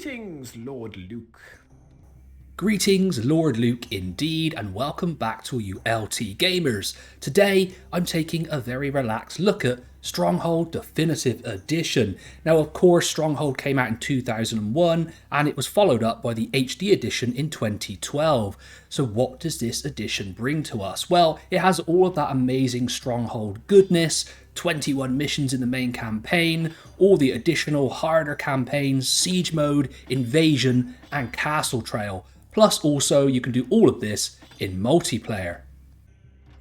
Greetings, Lord Luke. Greetings, Lord Luke indeed, and welcome back to you LT gamers. Today, I'm taking a very relaxed look at Stronghold Definitive Edition. Now, of course, Stronghold came out in 2001, and it was followed up by the HD edition in 2012. So what does this edition bring to us? Well, it has all of that amazing Stronghold goodness, 21 missions in the main campaign, all the additional harder campaigns, siege mode, invasion, and castle trail. Plus also you can do all of this in multiplayer.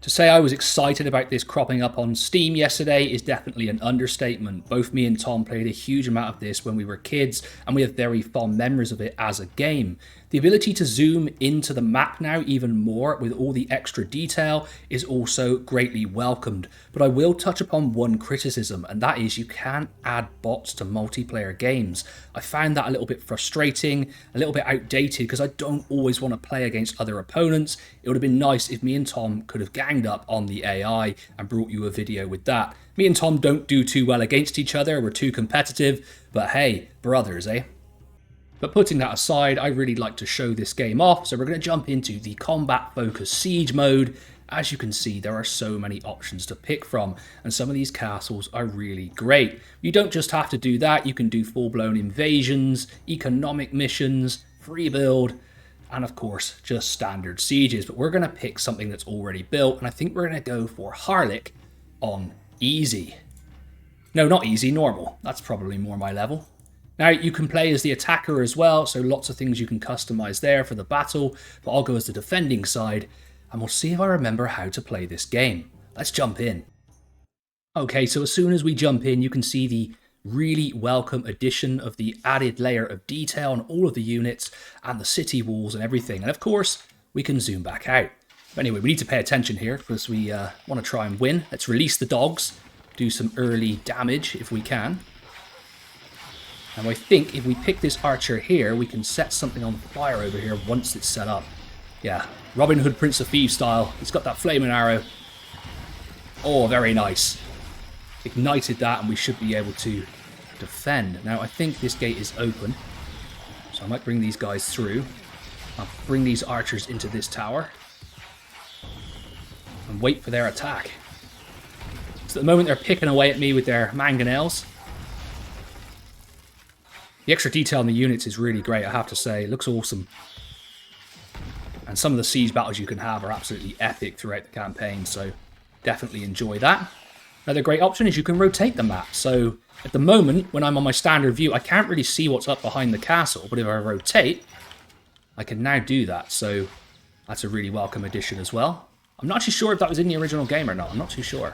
To say I was excited about this cropping up on Steam yesterday is definitely an understatement. Both me and Tom played a huge amount of this when we were kids, and we have very fond memories of it as a game. The ability to zoom into the map now even more with all the extra detail is also greatly welcomed. But I will touch upon one criticism, and that is you can't add bots to multiplayer games. I found that a little bit frustrating, a little bit outdated, because I don't always want to play against other opponents. It would have been nice if me and Tom could have ganged up on the AI and brought you a video with that. Me and Tom don't do too well against each other, we're too competitive, but hey, brothers, eh? But putting that aside, I really like to show this game off, so we're going to jump into the combat-focused siege mode. As you can see, there are so many options to pick from, and some of these castles are really great. You don't just have to do that, you can do full-blown invasions, economic missions, free build, and of course, just standard sieges. But we're going to pick something that's already built, and I think we're going to go for Harlech on easy. No, not easy, normal. That's probably more my level. Now, you can play as the attacker as well, so lots of things you can customize there for the battle, but I'll go as the defending side, and we'll see if I remember how to play this game. Let's jump in. Okay, so as soon as we jump in, you can see the really welcome addition of the added layer of detail on all of the units and the city walls and everything. And of course, we can zoom back out. But anyway, we need to pay attention here because we want to try and win. Let's release the dogs, do some early damage if we can. And I think if we pick this archer here, we can set something on fire over here once it's set up. Yeah, Robin Hood, Prince of Thieves style. It's got that flaming arrow. Oh, very nice. Ignited that and we should be able to defend. Now, I think this gate is open. So I might bring these guys through. I'll bring these archers into this tower. And wait for their attack. So at the moment they're picking away at me with their mangonels. The extra detail in the units is really great, I have to say. It looks awesome. And some of the siege battles you can have are absolutely epic throughout the campaign, so definitely enjoy that. Another great option is you can rotate the map. So at the moment, when I'm on my standard view, I can't really see what's up behind the castle, but if I rotate, I can now do that. So that's a really welcome addition as well. I'm not actually sure if that was in the original game or not. I'm not too sure.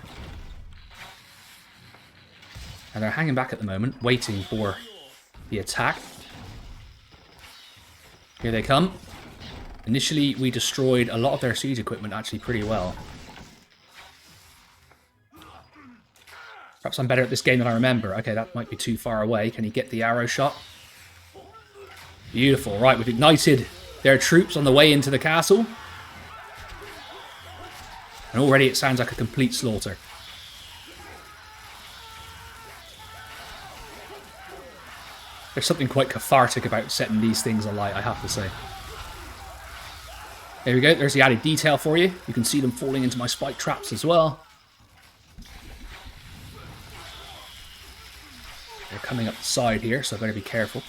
And they're hanging back at the moment, waiting for the attack. Here they come. Initially, we destroyed a lot of their siege equipment actually pretty well. Perhaps I'm better at this game than I remember. Okay, that might be too far away. Can he get the arrow shot? Beautiful. Right, we've ignited their troops on the way into the castle. And already it sounds like a complete slaughter. There's something quite cathartic about setting these things alight, I have to say. There we go, there's the added detail for you. You can see them falling into my spike traps as well. They're coming up the side here, so I better be careful.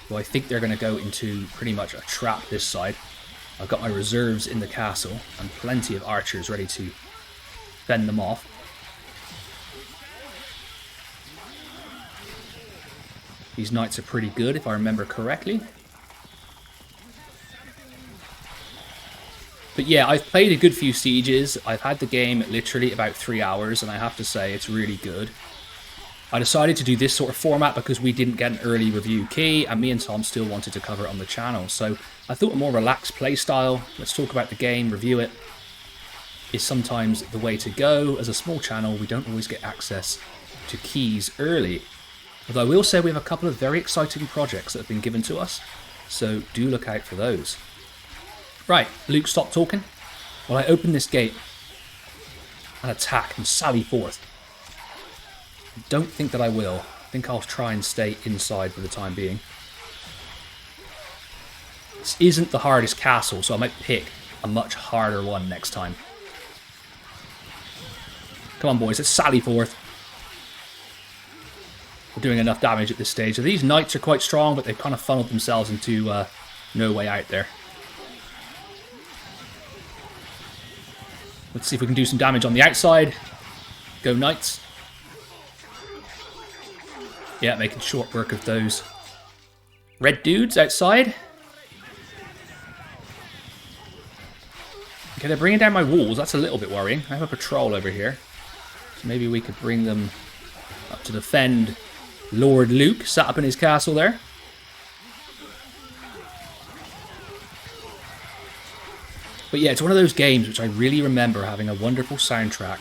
Well, I think they're going to go into pretty much a trap this side. I've got my reserves in the castle and plenty of archers ready to fend them off. These knights are pretty good, if I remember correctly. But yeah, I've played a good few sieges. I've had the game literally about 3 hours, and I have to say it's really good. I decided to do this sort of format because we didn't get an early review key, and me and Tom still wanted to cover it on the channel. So I thought a more relaxed play style, let's talk about the game, review it, is sometimes the way to go. As a small channel, we don't always get access to keys early. Although I will say we have a couple of very exciting projects that have been given to us, so do look out for those. Right, Luke, stop talking. While I open this gate and attack and sally forth. I don't think that I will. I think I'll try and stay inside for the time being. This isn't the hardest castle, so I might pick a much harder one next time. Come on, boys, let's sally forth. We're doing enough damage at this stage. So these knights are quite strong, but they've kind of funneled themselves into no way out there. Let's see if we can do some damage on the outside. Go knights. Yeah, making short work of those red dudes outside. Okay, they're bringing down my walls. That's a little bit worrying. I have a patrol over here. So maybe we could bring them up to defend Lord Luke, sat up in his castle there. But yeah, it's one of those games which I really remember having a wonderful soundtrack.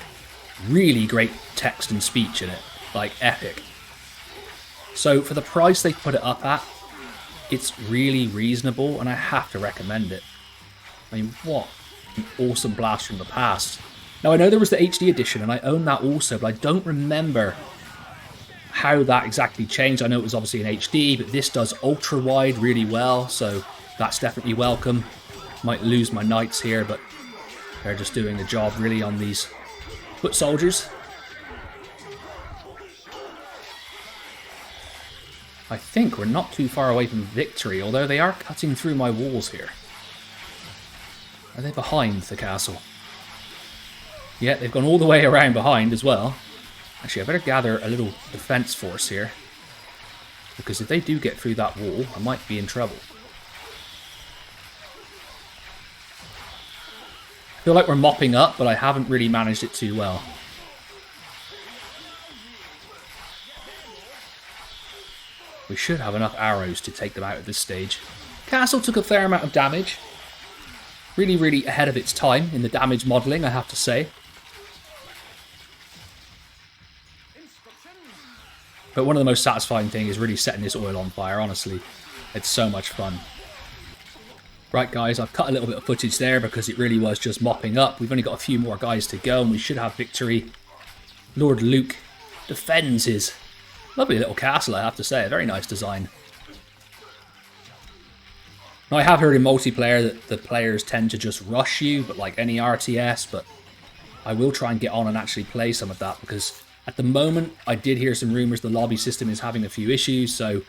Really great text and speech in it. Like, epic. So, for the price they put it up at, it's really reasonable, and I have to recommend it. I mean, what an awesome blast from the past. Now, I know there was the HD edition, and I own that also, but I don't remember how that exactly changed. I know it was obviously in HD, but this does ultra-wide really well, so that's definitely welcome. Might lose my knights here, but they're just doing the job really on these foot soldiers. I think we're not too far away from victory, although they are cutting through my walls here. Are they behind the castle? Yeah, they've gone all the way around behind as well. Actually, I better gather a little defense force here, because if they do get through that wall, I might be in trouble. I feel like we're mopping up, but I haven't really managed it too well. We should have enough arrows to take them out at this stage. Castle took a fair amount of damage. Really, really ahead of its time in the damage modelling, I have to say. But one of the most satisfying things is really setting this oil on fire, honestly. It's so much fun. Right, guys, I've cut a little bit of footage there because it really was just mopping up. We've only got a few more guys to go and we should have victory. Lord Luke defends his lovely little castle, I have to say. A very nice design. Now, I have heard in multiplayer that the players tend to just rush you, but like any RTS, but I will try and get on and actually play some of that because at the moment, I did hear some rumours the lobby system is having a few issues, so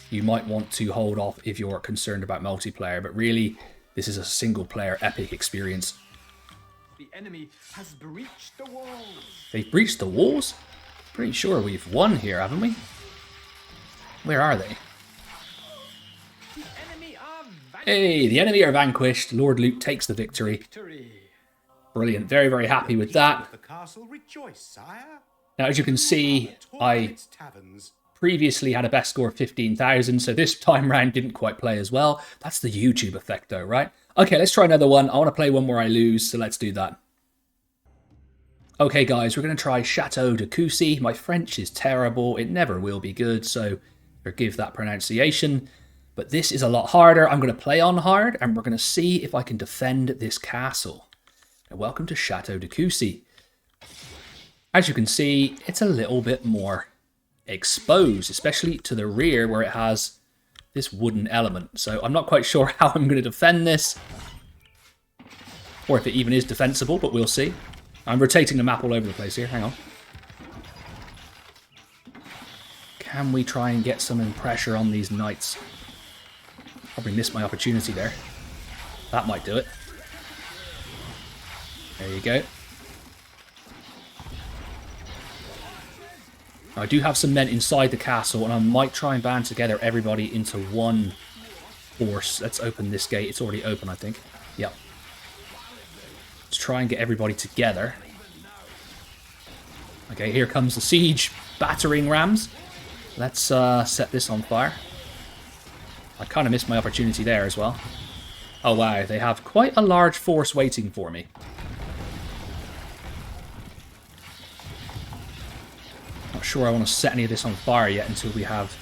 you might want to hold off if you're concerned about multiplayer, but really, this is a single-player epic experience. The enemy has breached the walls. They've breached the walls? Pretty sure we've won here, haven't we? Where are they? The enemy are vanquished. Hey, the enemy are vanquished. Lord Luke takes the victory. Brilliant. Very, very happy with that. The castle rejoice, sire. Now, as you can see, I previously had a best score of 15,000, so this time round didn't quite play as well. That's the YouTube effect though, right? Okay, let's try another one. I want to play one where I lose, so let's do that. Okay guys, we're going to try Chateau de Coucy. My French is terrible. It never will be good, so forgive that pronunciation. But this is a lot harder. I'm going to play on hard, and we're going to see if I can defend this castle. Now, welcome to Chateau de Coucy. As you can see, it's a little bit more exposed, especially to the rear where it has this wooden element. So I'm not quite sure how I'm going to defend this, or if it even is defensible, but we'll see. I'm rotating the map all over the place here. Hang on. Can we try and get some pressure on these knights? Probably missed my opportunity there. That might do it. There you go. I do have some men inside the castle, and I might try and band together everybody into one force. Let's open this gate. It's already open, I think. Yep. Let's try and get everybody together. Okay, here comes the siege battering rams. Let's set this on fire. I kind of missed my opportunity there as well. Oh wow, they have quite a large force waiting for me. Not sure I want to set any of this on fire yet until we have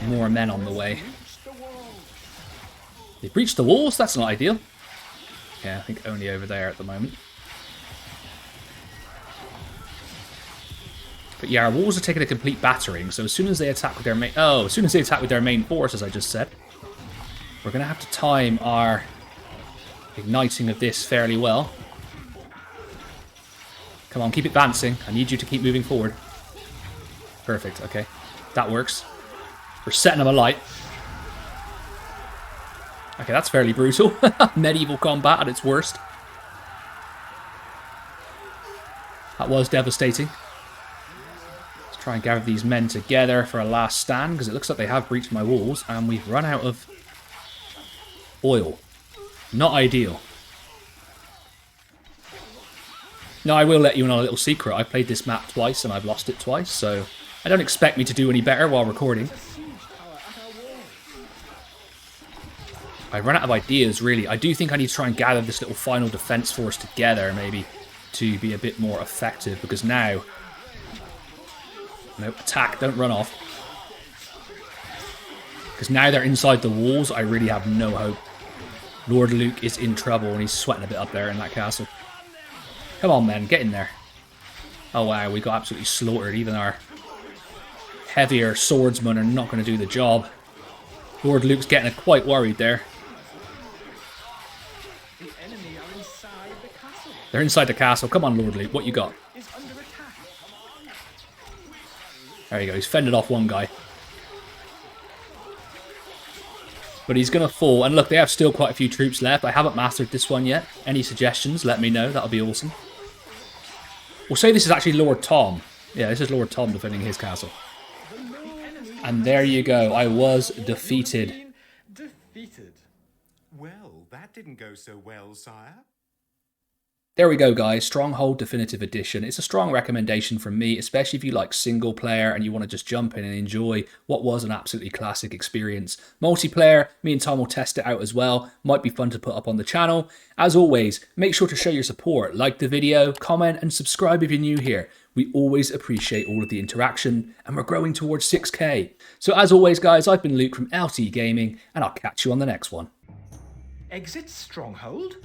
more men on the way. They've breached the walls? That's not ideal. Yeah, I think only over there at the moment. But yeah, our walls are taking a complete battering, so as soon as they attack with their main... Oh, as soon as they attack with their main force, as I just said, We're going to have to time our igniting of this fairly well. Come on, keep advancing. I need you to keep moving forward. Perfect, okay. That works. We're setting them alight. Okay, that's fairly brutal. Medieval combat at its worst. That was devastating. Let's try and gather these men together for a last stand, because it looks like they have breached my walls, and we've run out of oil. Not ideal. Now, I will let you in on a little secret. I've played this map twice, and I've lost it twice, so I don't expect me to do any better while recording. I run out of ideas, really. I do think I need to try and gather this little final defense force together, maybe, to be a bit more effective, because now... Nope, attack, don't run off. Because now they're inside the walls, I really have no hope. Lord Luke is in trouble, and he's sweating a bit up there in that castle. Come on, men, get in there. Oh, wow, we got absolutely slaughtered. Even our heavier swordsmen are not going to do the job. Lord Luke's getting quite worried there. The enemy are inside the castle. They're inside the castle. Come on, Lord Luke, what you got? Is under attack. There you go, he's fended off one guy. But he's going to fall. And look, they have still quite a few troops left. I haven't mastered this one yet. Any suggestions? Let me know. That'll be awesome. We'll say this is actually Lord Tom. Yeah, this is Lord Tom defending his castle. And there you go. I was defeated. Defeated. Well, that didn't go so well, sire. There we go, guys. Stronghold Definitive Edition. It's a strong recommendation from me, especially if you like single player and you want to just jump in and enjoy what was an absolutely classic experience. Multiplayer, me and Tom will test it out as well. Might be fun to put up on the channel. As always, make sure to show your support. Like the video, comment, and subscribe if you're new here. We always appreciate all of the interaction, and we're growing towards 6K. So as always, guys, I've been Luke from LT Gaming, and I'll catch you on the next one. Exit Stronghold?